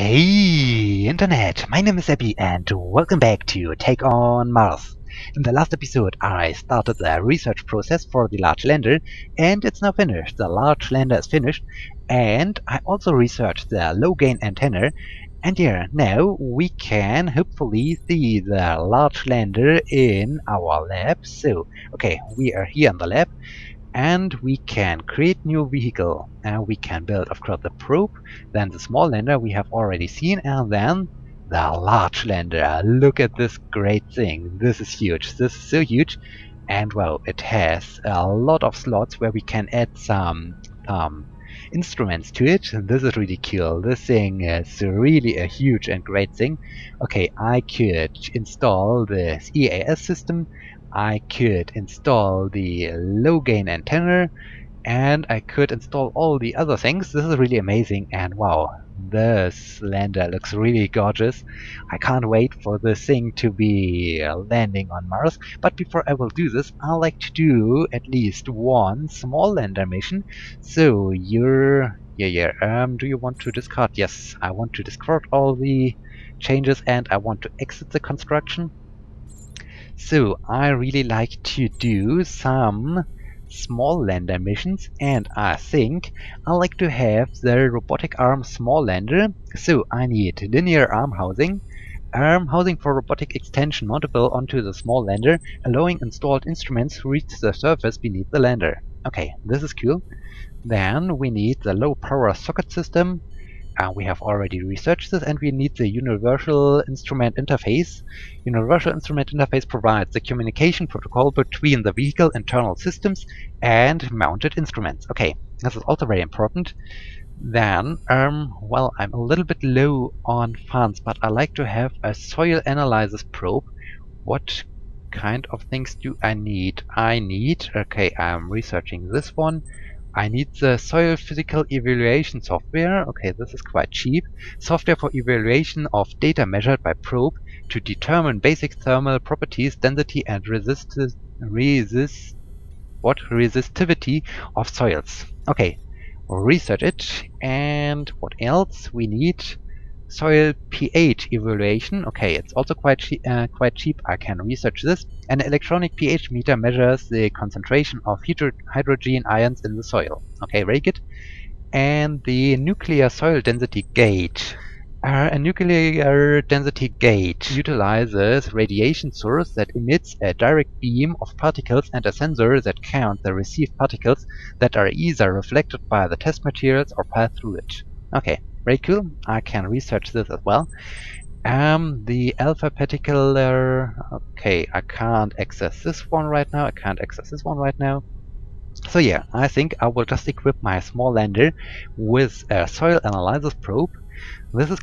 Hey Internet, my name is Abby and welcome back to Take on Mars. In the last episode I started the research process for the large lander and it's now finished. The large lander is finished and I also researched the low gain antenna, and yeah, now we can hopefully see the large lander in our lab. So, okay, we are here in the lab. And we can create new vehicle, and we can build, of course, the probe, then the small lander we have already seen, and then the large lander. Look at this great thing. This is huge. This is so huge. And well, it has a lot of slots where we can add some instruments to it. And this is really cool. This thing is really a huge and great thing. Okay, I could install this EAS system. I could install the low gain antenna, and I could install all the other things. This is really amazing, and wow, this lander looks really gorgeous. I can't wait for this thing to be landing on Mars. But before I will do this, I like to do at least one small lander mission. So do you want to discard? Yes, I want to discard all the changes and I want to exit the construction. So I really like to do some small lander missions, and I think I like to have the robotic arm small lander. So I need linear arm housing for robotic extension mountable onto the small lander, allowing installed instruments to reach the surface beneath the lander. Okay, this is cool. Then we need the low power socket system. We have already researched this, and we need the Universal Instrument Interface. Universal Instrument Interface provides the communication protocol between the vehicle internal systems and mounted instruments. Okay, this is also very important. Then, well, I'm a little bit low on funds, but I like to have a soil analysis probe. What kind of things do I need? Okay, I'm researching this one. I need the soil physical evaluation software. Okay, this is quite cheap. Software for evaluation of data measured by probe to determine basic thermal properties, density and resistivity of soils. Okay, we'll research it. And what else? We need soil pH evaluation. Okay, it's also quite cheap. I can research this. An electronic pH meter measures the concentration of hydrogen ions in the soil. Okay, very good. And the nuclear soil density gauge. A nuclear density gauge utilizes radiation source that emits a direct beam of particles and a sensor that counts the received particles that are either reflected by the test materials or pass through it. Okay, very cool. I can research this as well. The alpha particular. Okay, I can't access this one right now. So yeah, I think I will just equip my small lander with a soil analysis probe. This is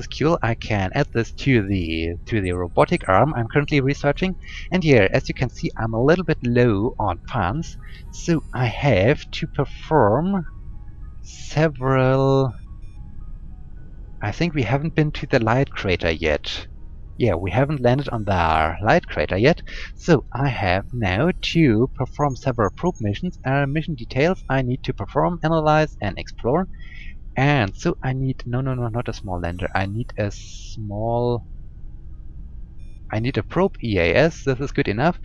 cool. I can add this to the robotic arm I'm currently researching. And here, as you can see, I'm a little bit low on funds, so I have to perform several. I think we haven't been to the light crater yet. Yeah, we haven't landed on the light crater yet, so I have now to perform several probe missions. Mission details I need to perform, analyze, and explore. And so I need not a small lander. I need a probe EAS. This is good enough.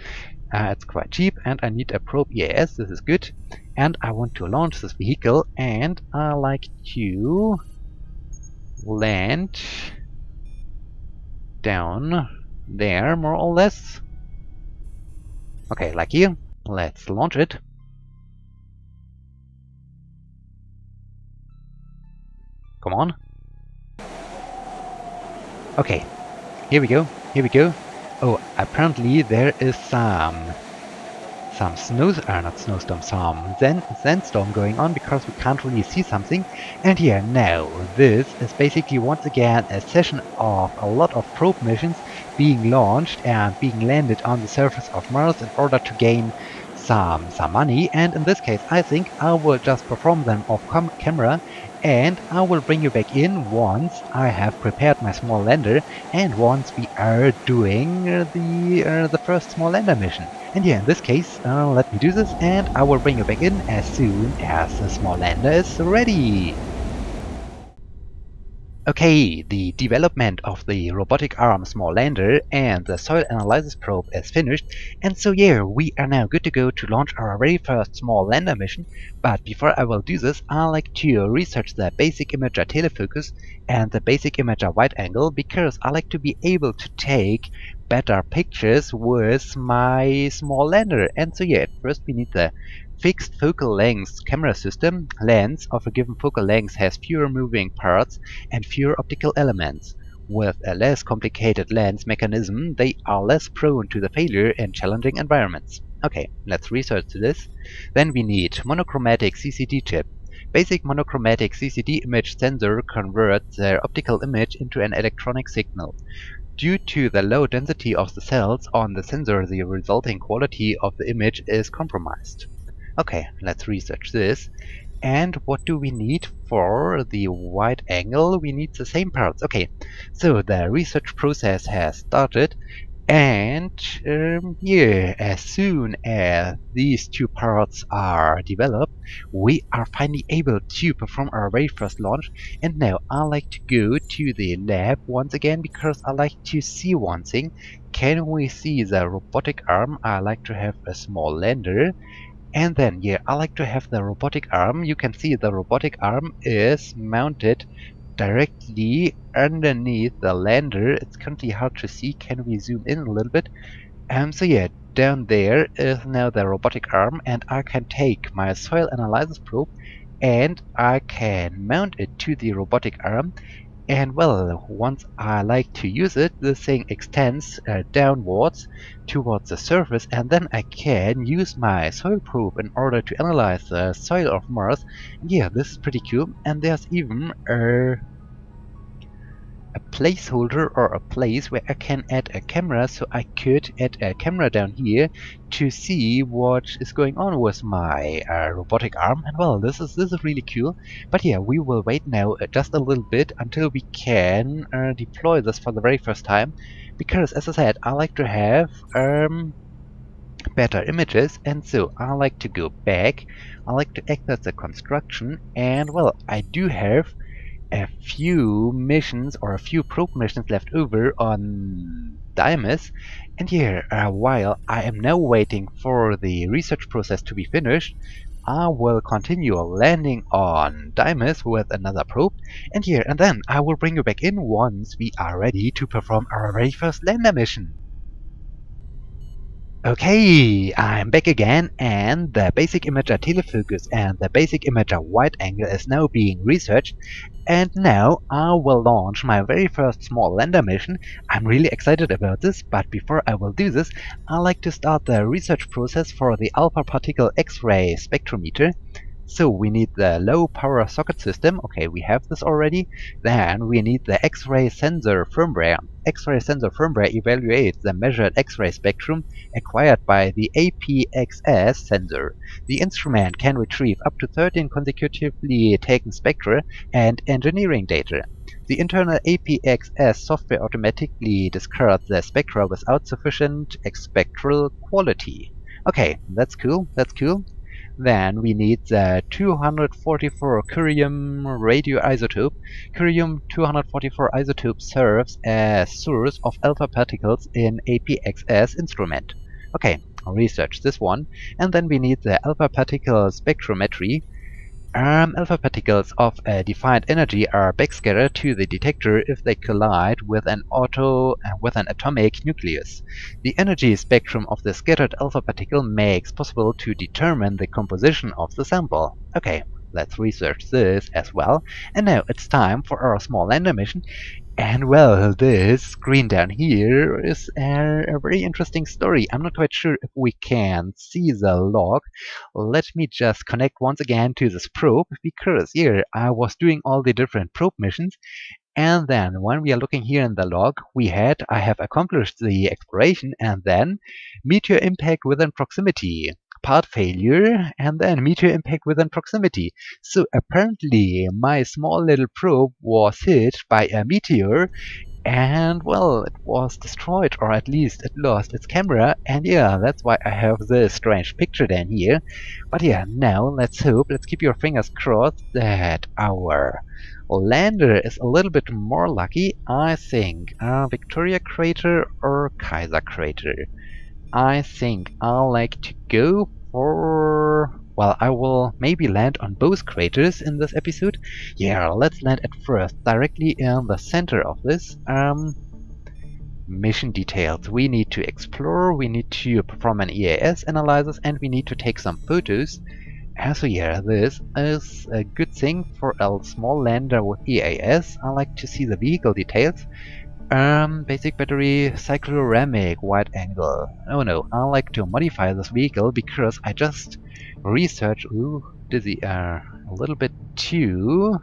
It's quite cheap, and I need a probe EAS. This is good. And I want to launch this vehicle, and I like to land down there, more or less. Okay, like here. Let's launch it. Come on. Okay, here we go. Oh, apparently there is some sandstorm going on, because we can't really see something. And here now, this is basically once again a session of a lot of probe missions being launched and being landed on the surface of Mars in order to gain some money. And in this case, I think I will just perform them off camera, and I will bring you back in once I have prepared my small lander and once we are doing the first small lander mission. And yeah, in this case, let me do this, and I will bring you back in as soon as the small lander is ready. Okay, the development of the robotic arm small lander and the soil analysis probe is finished, and so yeah, we are now good to go to launch our very first small lander mission. But before I will do this, I like to research the basic imager telefocus and the basic imager wide angle because I like to be able to take better pictures with my small lander. And so yeah, first we need the fixed focal length camera system. Lens of a given focal length has fewer moving parts and fewer optical elements. With a less complicated lens mechanism, they are less prone to the failure in challenging environments. Okay, let's research this. Then we need monochromatic CCD chip. Basic monochromatic CCD image sensor converts their optical image into an electronic signal. Due to the low density of the cells on the sensor, the resulting quality of the image is compromised. Okay, let's research this. And what do we need for the wide angle? We need the same parts. Okay, so the research process has started, and yeah, as soon as these two parts are developed, we are finally able to perform our very first launch. And now I like to go to the lab once again because I like to see one thing. Can we see the robotic arm? I like to have a small lander. And then, yeah, I like to have the robotic arm. You can see the robotic arm is mounted directly underneath the lander. It's currently hard to see. Can we zoom in a little bit? So yeah, down there is now the robotic arm, and I can take my soil analysis probe and I can mount it to the robotic arm. And well, once I like to use it, this thing extends downwards towards the surface, and then I can use my soil probe in order to analyze the soil of Mars. Yeah, this is pretty cool. And there's even a placeholder or a place where I can add a camera, so I could add a camera down here to see what is going on with my robotic arm. And well, this is really cool. But yeah, we will wait now just a little bit until we can deploy this for the very first time, because as I said, I like to have better images, and so I like to go back. I like to access the construction, and well, I do have a few missions or a few probe missions left over on Dymas. And here, while I am now waiting for the research process to be finished, I will continue landing on Dymas with another probe. And here, and then I will bring you back in once we are ready to perform our very first lander mission. Okay, I'm back again, and the basic imager telefocus and the basic imager wide angle is now being researched, and now I will launch my very first small lander mission. I'm really excited about this, but before I will do this, I like to start the research process for the alpha particle X-ray spectrometer. So we need the low power socket system. Okay, we have this already. Then we need the X-ray sensor firmware. X-ray sensor firmware evaluates the measured X-ray spectrum acquired by the APXS sensor. The instrument can retrieve up to 13 consecutively taken spectra and engineering data. The internal APXS software automatically discards the spectra without sufficient spectral quality. Okay, that's cool, that's cool. Then we need the 244 curium radioisotope. Curium-244 isotope serves as source of alpha particles in APXS instrument. Okay, I'll research this one. And then we need the alpha particle spectrometry. Alpha particles of a defined energy are backscattered to the detector if they collide with an atomic nucleus. The energy spectrum of the scattered alpha particle makes possible to determine the composition of the sample. Okay, let's research this as well. And now it's time for our small lander mission. And well, this screen down here is a very interesting story. I'm not quite sure if we can see the log. Let me just connect once again to this probe, because here I was doing all the different probe missions, and then when we are looking here in the log, I have accomplished the exploration, and then meteor impact within proximity, part failure, and then meteor impact within proximity. So apparently my small little probe was hit by a meteor, and well, it was destroyed, or at least it lost its camera, and yeah, that's why I have this strange picture down here. But yeah, now let's keep your fingers crossed that our lander is a little bit more lucky, I think. Victoria Crater or Kaiser Crater? I think I'll like to go for... Well, I will maybe land on both craters in this episode. Yeah, let's land at first, directly in the center of this. Mission details. We need to explore, we need to perform an EAS analysis, and we need to take some photos. So yeah, this is a good thing for a small lander with EAS. I like to see the vehicle details. Basic battery, cycloramic, wide angle. Oh no, I like to modify this vehicle because I just researched... Ooh, dizzy, a little bit too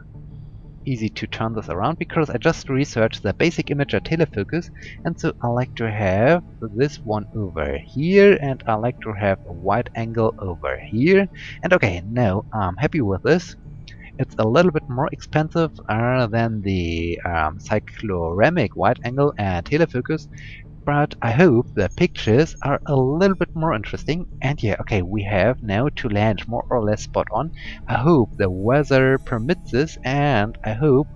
easy to turn this around because I just researched the basic imager telefocus, and so I like to have this one over here, and I like to have a wide angle over here. And okay, now I'm happy with this. It's a little bit more expensive than the cycloramic wide angle and telefocus, but I hope the pictures are a little bit more interesting. And yeah, okay, we have now to land more or less spot on. I hope the weather permits this, and I hope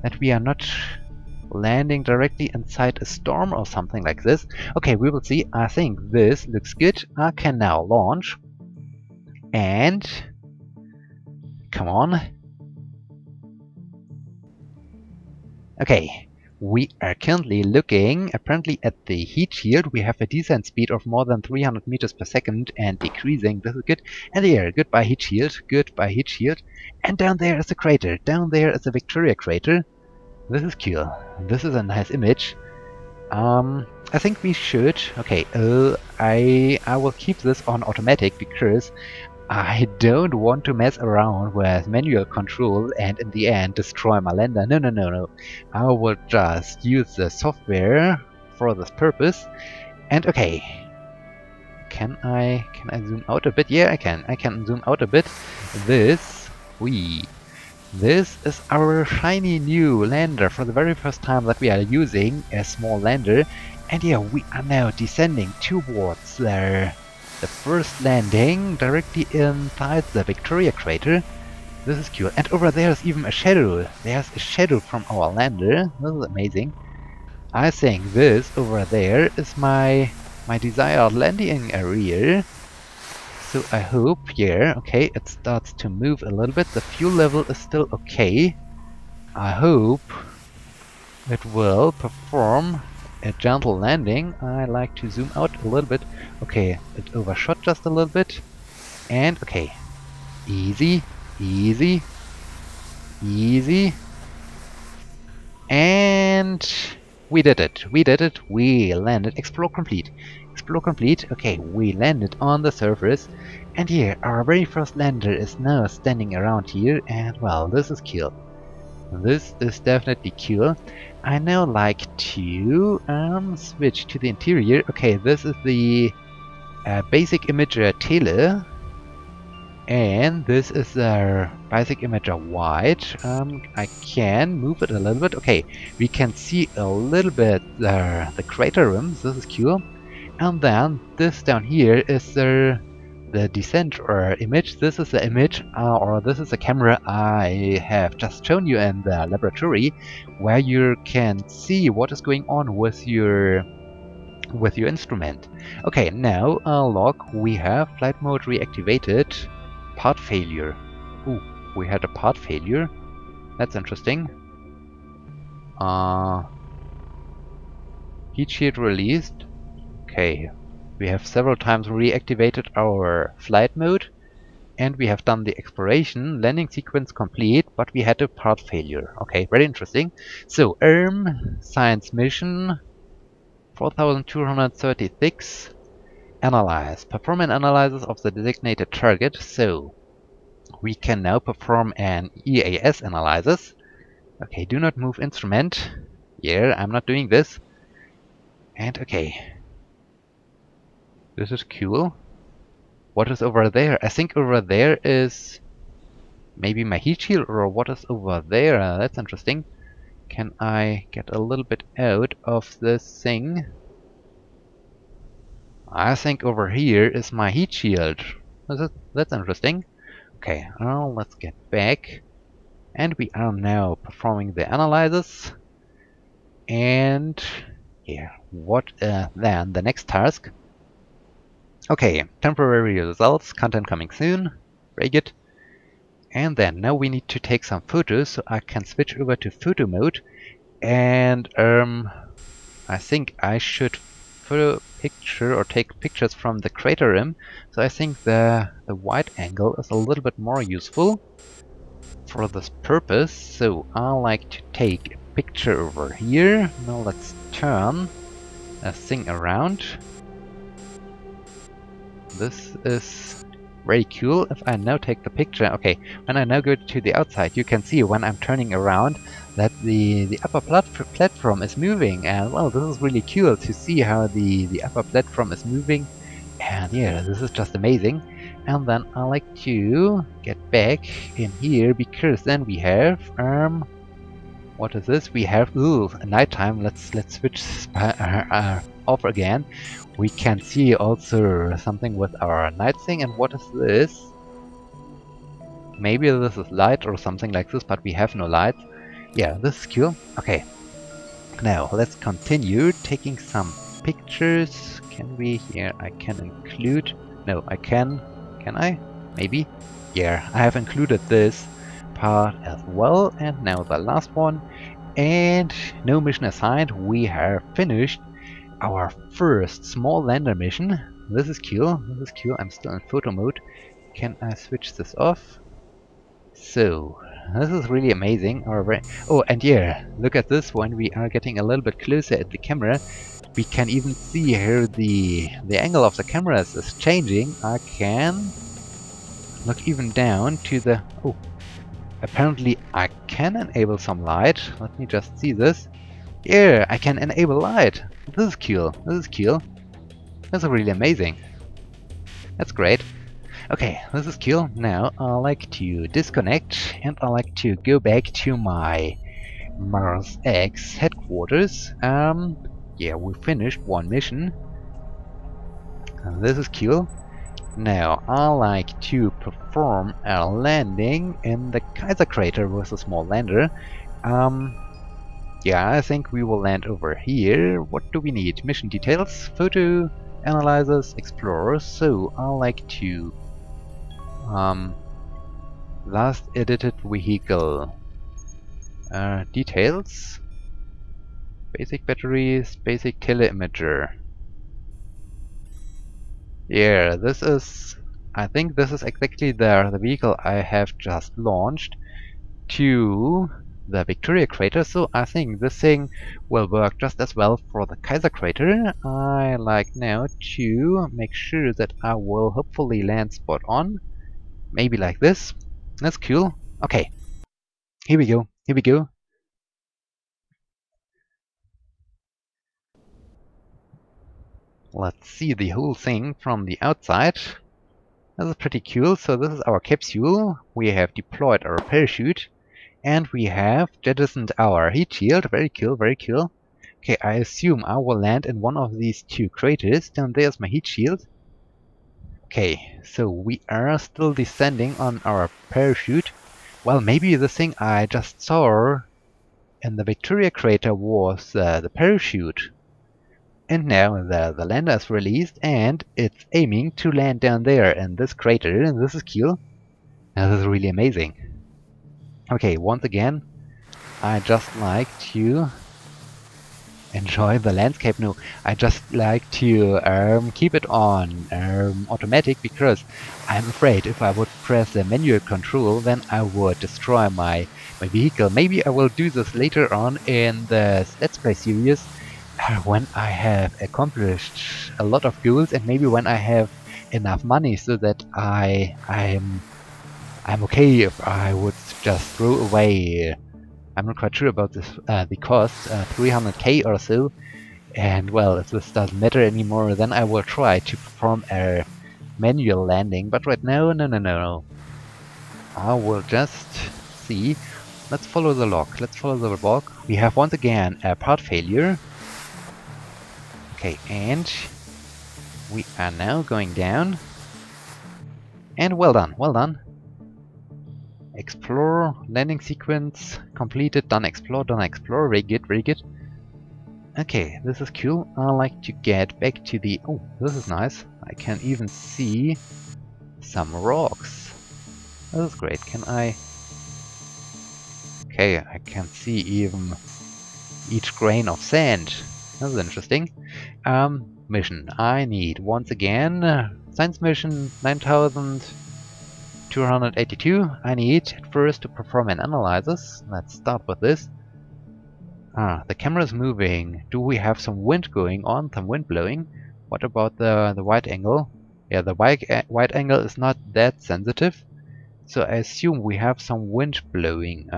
that we are not landing directly inside a storm or something like this. Okay, we will see. I think this looks good. I can now launch. And... come on. Okay, we are currently looking apparently at the heat shield. We have a descent speed of more than 300 meters per second and decreasing. This is good. And here, goodbye heat shield, goodbye heat shield. And down there is a crater. Down there is a Victoria crater. This is cool. This is a nice image. I think we should... Okay, I will keep this on automatic because I don't want to mess around with manual control and in the end destroy my lander. No, no, no, no. I will just use the software for this purpose. And okay. Can I zoom out a bit? Yeah, I can. I can zoom out a bit. This is our shiny new lander for the very first time that we are using a small lander. And yeah, we are now descending towards the first landing directly inside the Victoria crater. This is cool. And over there is even a shadow. There's a shadow from our lander. This is amazing. I think this over there is my desired landing area. So I hope, yeah, okay, it starts to move a little bit. The fuel level is still okay. I hope it will perform a gentle landing. I like to zoom out a little bit. Okay, it overshot just a little bit. And okay, easy, easy, easy. And we did it. We did it. We landed. Explore complete. Explore complete. Okay, we landed on the surface. And here, our very first lander is now standing around here. And well, this is cool. This is definitely cool. I now like to switch to the interior. Okay, this is the basic imager tele, and this is the basic imager wide. I can move it a little bit. Okay, we can see a little bit the crater rims. This is cool. And then this down here is the descent image. This is the image, or this is the camera I have just shown you in the laboratory, where you can see what is going on with your instrument. Okay, now log. We have flight mode reactivated. Part failure. Ooh, we had a part failure. That's interesting. Heat shield released. Okay. We have several times reactivated our flight mode, and we have done the exploration. Landing sequence complete, but we had a part failure. Okay, very interesting. So, science mission 4236. Analyze. Perform an analysis of the designated target. So, we can now perform an EAS analysis. Okay, do not move instrument. Yeah, I'm not doing this. And okay. This is cool. What is over there? I think over there is maybe my heat shield, or what is over there? That's interesting. Can I get a little bit out of this thing? I think over here is my heat shield. That's interesting. Okay, let's get back. And we are now performing the analysis. And yeah, what then the next task? Okay, temporary results, content coming soon. Very good. And then now we need to take some photos, so I can switch over to photo mode. And I think I should photo picture or take pictures from the crater rim. So I think the wide angle is a little bit more useful for this purpose. So I like to take a picture over here. Now let's turn a thing around. This is very cool. If I now take the picture, okay, when I now go to the outside, you can see when I'm turning around that the upper platform is moving, and well, this is really cool to see how the upper platform is moving, and yeah, this is just amazing. And then I like to get back in here because then we have what is this? We have nighttime. Let's switch off again. We can see also something with our night thing. And what is this? Maybe this is light or something like this, but we have no light. Yeah, this is cool. Okay. Now let's continue taking some pictures. Can we? Here I can include. No, I can. Can I? Maybe. Yeah, I have included this part as well. And now the last one. And no mission assigned. We have finished our first small lander mission. This is cool. This is cool. I'm still in photo mode. Can I switch this off? So this is really amazing. Oh, and yeah, look at this. When we are getting a little bit closer at the camera, we can even see here the angle of the cameras is changing. I can look even down to the... Oh, apparently I can enable some light. Let me just see this. Yeah, I can enable light. This is cool. This is cool. That's really amazing. That's great. Okay, this is cool. Now I like to disconnect and I like to go back to my Mars X headquarters. Yeah, we finished one mission. And this is cool. Now I like to perform a landing in the Kaiser crater with a small lander. Yeah, I think we will land over here. What do we need? Mission details, photo, analyzers, explorers. So I like to last edited vehicle details, basic batteries, basic teleimager. Yeah, this is, I think this is exactly the vehicle I have just launched to the Victoria crater, so I think this thing will work just as well for the Kaiser crater. I like now to make sure that I will hopefully land spot on. Maybe like this. That's cool. Okay. Here we go. Here we go. Let's see the whole thing from the outside. This is pretty cool. So this is our capsule. We have deployed our parachute. And we have jettisoned our heat shield. Very cool, very cool. Okay, I assume I will land in one of these two craters. Down there's my heat shield. Okay, so we are still descending on our parachute. Well, maybe the thing I just saw in the Victoria crater was the parachute. And now the lander is released and it's aiming to land down there in this crater. And this is cool. Now, this is really amazing. Okay, once again, I just like to enjoy the landscape. No, I just like to keep it on automatic because I'm afraid if I would press the manual control, then I would destroy my vehicle. Maybe I will do this later on in the Let's Play series when I have accomplished a lot of goals and maybe when I have enough money so that I'm okay if I would just throw away. I'm not quite sure about this, the cost, 300k or so. And well, if this doesn't matter anymore, then I will try to perform a manual landing. But right now, no. I will just see. Let's follow the log. Let's follow the log. We have once again a part failure. Okay, and we are now going down. And well done, well done. Explore, landing sequence completed, done explore, very good, very good. Okay, this is cool. I like to get back to the... Oh, this is nice. I can even see some rocks. This is great. Can I... Okay, I can see even each grain of sand. That's interesting. Mission. I need, once again, science mission 9282. I need at first to perform an analysis. Let's start with this. The camera is moving. Do we have some wind going on? Some wind blowing? What about the wide angle? Yeah, the wide angle is not that sensitive. So I assume we have some wind blowing.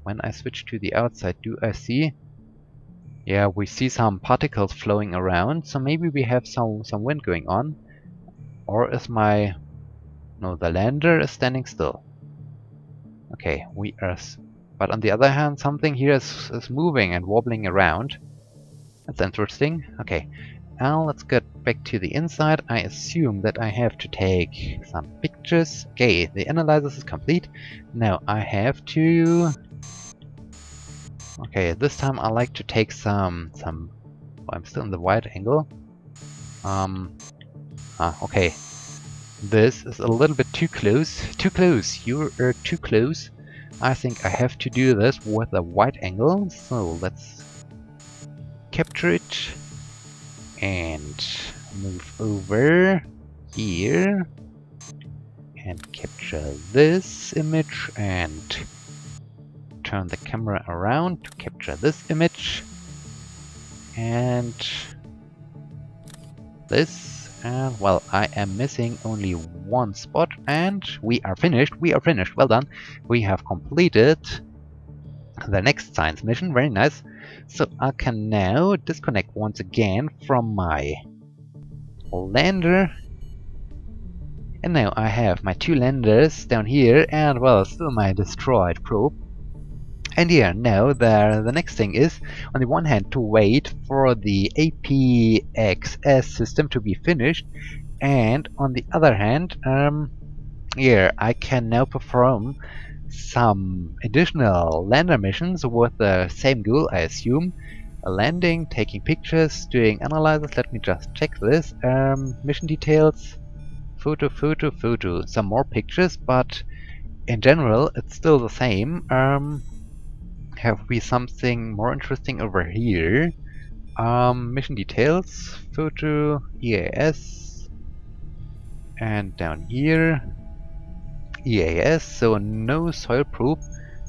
When I switch to the outside, do I see? Yeah, we see some particles flowing around. So maybe we have some wind going on. Or is my... No, the lander is standing still. Okay, we are... But on the other hand, something here is moving and wobbling around. That's interesting. Okay, now let's get back to the inside. I assume that I have to take some pictures. Okay, the analysis is complete. Now I have to... Okay, this time I like to take some... Oh, I'm still in the wide angle. Okay. This is a little bit too close. Too close. You are too close. I think I have to do this with a wide angle, so let's capture it and move over here and capture this image and turn the camera around to capture this image and this. And well, I am missing only one spot and we are finished. We are finished. Well done. We have completed the next science mission. Very nice. So I can now disconnect once again from my lander. And now I have my two landers down here and well, still my destroyed probe. And yeah, now the next thing is, on the one hand, to wait for the APXS system to be finished, and on the other hand, yeah, I can now perform some additional lander missions with the same goal, I assume. Landing, taking pictures, doing analysis. Let me just check this. Mission details, photo. Some more pictures, but in general, it's still the same. Have we something more interesting over here? Mission details, photo, EAS, and down here, EAS, so no soil probe,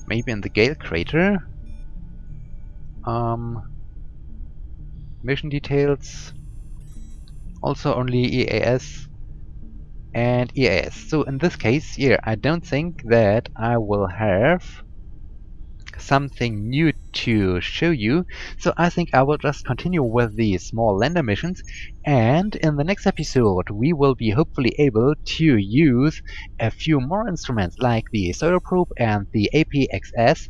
maybe in the Gale crater. Mission details, also only EAS and EAS. So in this case, yeah, I don't think that I will have something new to show you, so I think I will just continue with the small lander missions, and in the next episode we will be hopefully able to use a few more instruments like the solar probe and the APXS.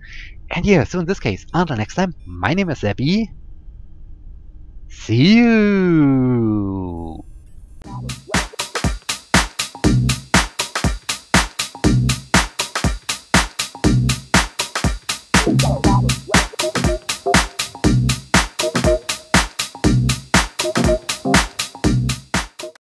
And yeah, so in this case, until next time, my name is Abby. See you!